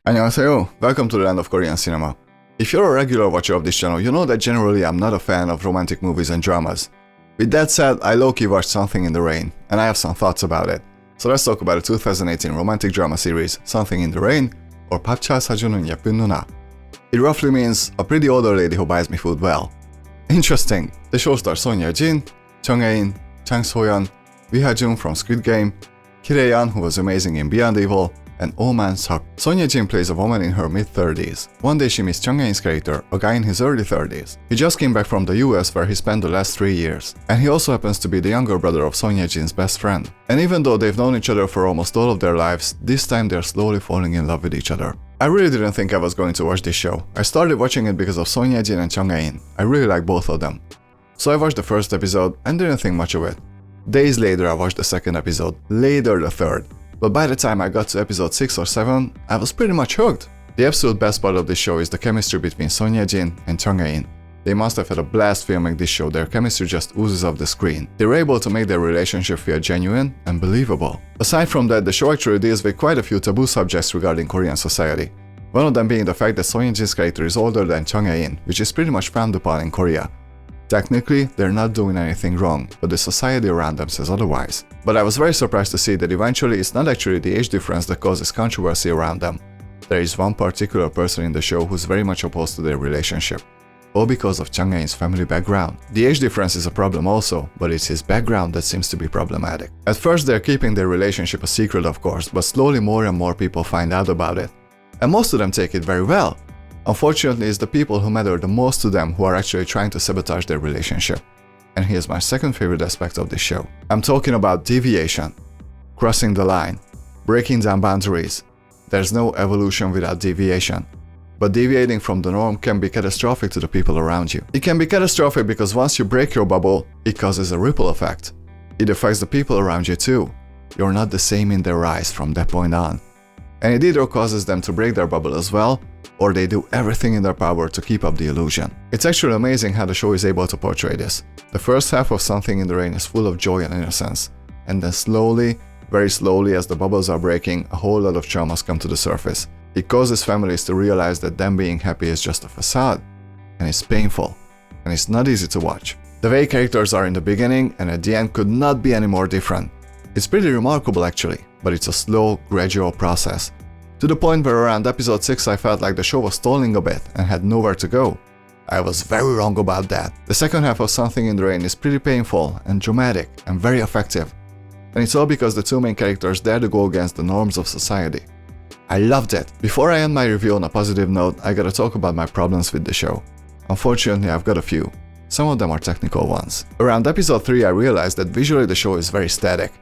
Annyeonghaseyo, welcome to the land of Korean cinema. If you're a regular watcher of this channel, you know that generally I'm not a fan of romantic movies and dramas. With that said, I low-key watched Something in the Rain, and I have some thoughts about it. So let's talk about the 2018 romantic drama series Something in the Rain, or 밥차 사주는 예쁜 누나. It roughly means a pretty older lady who buys me food well. Interesting, the show stars Son Ye-jin, Jung Hae-in, Jang So-yeon, Ha-joon from Squid Game, Gil Hae-yeon, who was amazing in Beyond Evil, and Oh Man-seok. Son Ye-jin plays a woman in her mid-30s. One day she meets Jung Hae-in's character, a guy in his early 30s. He just came back from the US where he spent the last 3 years. And he also happens to be the younger brother of Son Ye-jin's best friend. And even though they've known each other for almost all of their lives, this time they're slowly falling in love with each other. I really didn't think I was going to watch this show. I started watching it because of Son Ye-jin and Jung Hae-in. I really like both of them. So I watched the first episode and didn't think much of it. Days later I watched the second episode, later the third. But by the time I got to episode 6 or 7, I was pretty much hooked. The absolute best part of this show is the chemistry between Son Ye-jin and Jung Hae-in. They must have had a blast filming this show, their chemistry just oozes off the screen. They were able to make their relationship feel genuine and believable. Aside from that, the show actually deals with quite a few taboo subjects regarding Korean society. One of them being the fact that Son Ye-jin's character is older than Jung Hae-in, which is pretty much frowned upon in Korea. Technically, they're not doing anything wrong, but the society around them says otherwise. But I was very surprised to see that eventually it's not actually the age difference that causes controversy around them. There is one particular person in the show who's very much opposed to their relationship. All because of Jung Hae-in's family background. The age difference is a problem also, but it's his background that seems to be problematic. At first they're keeping their relationship a secret of course, but slowly more and more people find out about it. And most of them take it very well. Unfortunately, it's the people who matter the most to them who are actually trying to sabotage their relationship. And here's my second favorite aspect of this show. I'm talking about deviation. Crossing the line. Breaking down boundaries. There's no evolution without deviation. But deviating from the norm can be catastrophic to the people around you. It can be catastrophic because once you break your bubble, it causes a ripple effect. It affects the people around you too. You're not the same in their eyes from that point on. And it either causes them to break their bubble as well, or they do everything in their power to keep up the illusion. It's actually amazing how the show is able to portray this. The first half of Something in the Rain is full of joy and innocence, and then slowly, very slowly as the bubbles are breaking, a whole lot of traumas come to the surface. It causes families to realize that them being happy is just a facade, and it's painful, and it's not easy to watch. The way characters are in the beginning and at the end could not be any more different. It's pretty remarkable actually, but it's a slow, gradual process. To the point where around episode 6 I felt like the show was stalling a bit and had nowhere to go. I was very wrong about that. The second half of Something in the Rain is pretty painful and dramatic and very effective. And it's all because the two main characters dare to go against the norms of society. I loved it. Before I end my review on a positive note, I gotta talk about my problems with the show. Unfortunately, I've got a few. Some of them are technical ones. Around episode 3 I realized that visually the show is very static.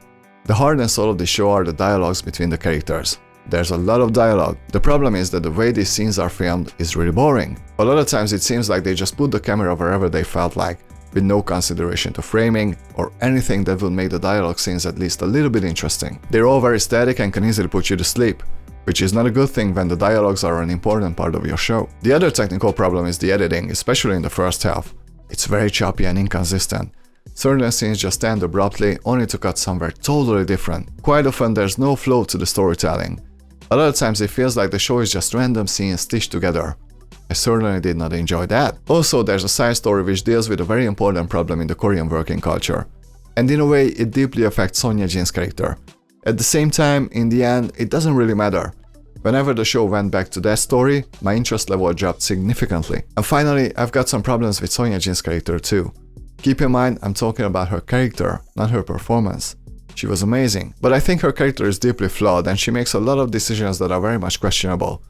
The heart and soul of the show are the dialogues between the characters. There's a lot of dialogue. The problem is that the way these scenes are filmed is really boring. A lot of times it seems like they just put the camera wherever they felt like, with no consideration to framing or anything that would make the dialogue scenes at least a little bit interesting. They're all very static and can easily put you to sleep, which is not a good thing when the dialogues are an important part of your show. The other technical problem is the editing, especially in the first half. It's very choppy and inconsistent. Certain scenes just end abruptly, only to cut somewhere totally different. Quite often there's no flow to the storytelling. A lot of times it feels like the show is just random scenes stitched together. I certainly did not enjoy that. Also, there's a side story which deals with a very important problem in the Korean working culture. And in a way, it deeply affects Son Ye-jin's character. At the same time, in the end, it doesn't really matter. Whenever the show went back to that story, my interest level dropped significantly. And finally, I've got some problems with Son Ye-jin's character too. Keep in mind, I'm talking about her character, not her performance. She was amazing, but I think her character is deeply flawed and she makes a lot of decisions that are very much questionable.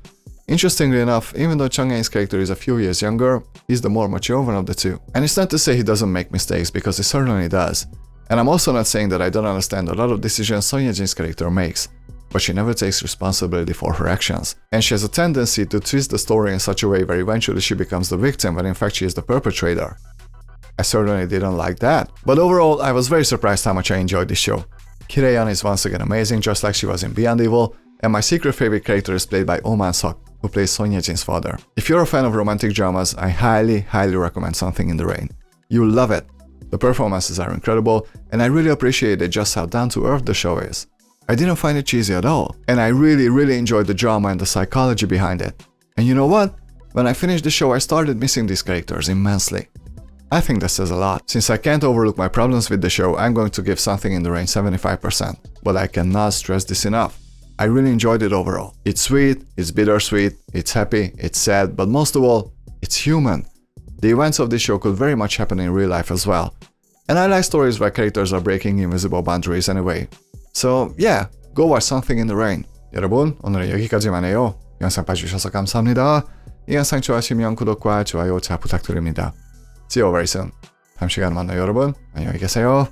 Interestingly enough, even though Jung Hae-in's character is a few years younger, he's the more mature one of the two. And it's not to say he doesn't make mistakes, because he certainly does. And I'm also not saying that I don't understand a lot of decisions Son Ye-jin's character makes, but she never takes responsibility for her actions. And she has a tendency to twist the story in such a way where eventually she becomes the victim when in fact she is the perpetrator. I certainly didn't like that. But overall, I was very surprised how much I enjoyed this show. Gil Hae-yeon is once again amazing, just like she was in Beyond Evil, and my secret favorite character is played by Oh Man-seok, who plays Son Ye-jin's father. If you're a fan of romantic dramas, I highly recommend Something in the Rain. You'll love it. The performances are incredible, and I really appreciated just how down to earth the show is. I didn't find it cheesy at all, and I really enjoyed the drama and the psychology behind it. And you know what? When I finished the show, I started missing these characters immensely. I think that says a lot. Since I can't overlook my problems with the show, I'm going to give Something in the Rain 75%. But I cannot stress this enough. I really enjoyed it overall. It's sweet, it's bittersweet, it's happy, it's sad, but most of all, it's human. The events of this show could very much happen in real life as well. And I like stories where characters are breaking invisible boundaries anyway. So yeah, go watch Something in the Rain. 여러분, 오늘은 여기까지만 해요. 영상 봐주셔서 감사합니다. 이 영상 좋아하시면 구독과 좋아요 잘 부탁드립니다. See you very soon. 다음 시간에 만나요 여러분. 안녕히 계세요.